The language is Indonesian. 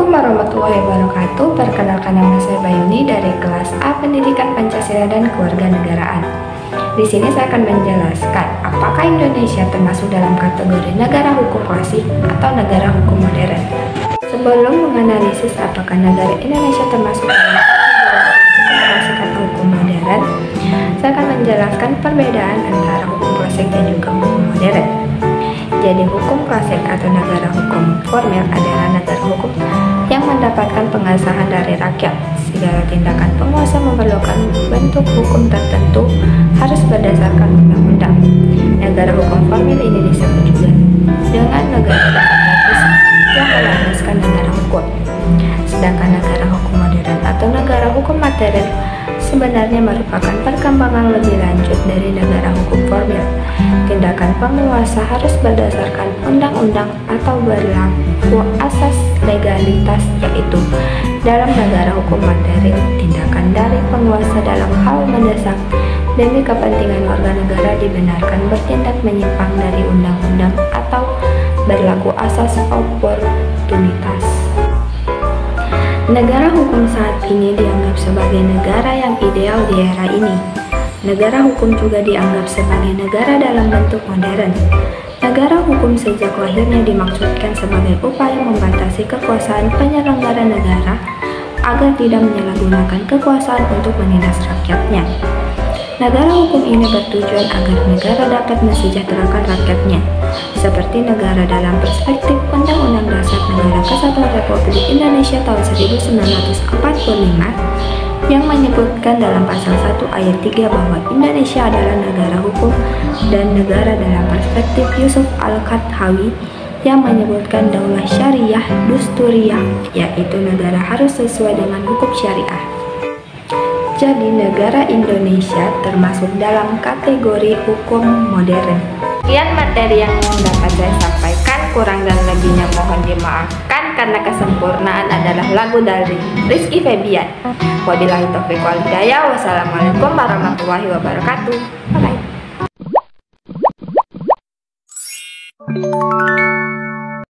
Assalamualaikum warahmatullahi wabarakatuh. Perkenalkan, nama saya Bayuni dari kelas A Pendidikan Pancasila dan Kewarganegaraan. Di sini saya akan menjelaskan apakah Indonesia termasuk dalam kategori negara hukum klasik atau negara hukum modern. Sebelum menganalisis apakah negara Indonesia termasuk dalam kategori hukum klasik atau hukum modern, saya akan menjelaskan perbedaan antara hukum klasik dan juga hukum modern. Jadi hukum klasik atau negara hukum formil adalah negara hukum yang mendapatkan pengesahan dari rakyat. Segala tindakan penguasa memerlukan bentuk hukum tertentu harus berdasarkan undang-undang. Negara hukum formil ini disebut juga dengan negara demokratis yang melandaskan negara hukum. Sedangkan negara hukum modern atau negara hukum materi sebenarnya merupakan perkembangan lebih lanjut dari negara hukum formil. Tindakan penguasa harus berdasarkan undang-undang atau berlaku asas legalitas, yaitu dalam negara hukum materi, tindakan dari penguasa dalam hal mendesak demi kepentingan warga negara dibenarkan bertindak menyimpang dari undang-undang atau berlaku asas oportunitas. Negara hukum saat ini dianggap sebagai negara yang ideal di era ini. Negara hukum juga dianggap sebagai negara dalam bentuk modern. Negara hukum sejak lahirnya dimaksudkan sebagai upaya membatasi kekuasaan penyelenggara negara agar tidak menyalahgunakan kekuasaan untuk menindas rakyatnya. Negara hukum ini bertujuan agar negara dapat mensejahterakan rakyatnya, seperti negara dalam perspektif Undang-Undang Dasar Negara Kesatuan Republik Indonesia tahun 1945 yang menyebutkan dalam pasal 1 ayat 3 bahwa Indonesia adalah negara hukum, dan negara dalam perspektif Yusuf Al-Kardawi yang menyebutkan daulah syariah dusturiyah, yaitu negara harus sesuai dengan hukum syariah. Jadi negara Indonesia termasuk dalam kategori hukum modern. Sekian materi yang dapat saya sampaikan, kurang dan lebihnya mohon dimaafkan karena kesempurnaan adalah lagu dari Rizky Febian. Wabillahi taufiq wal hidayah. Wassalamualaikum warahmatullahi wabarakatuh. Bye bye.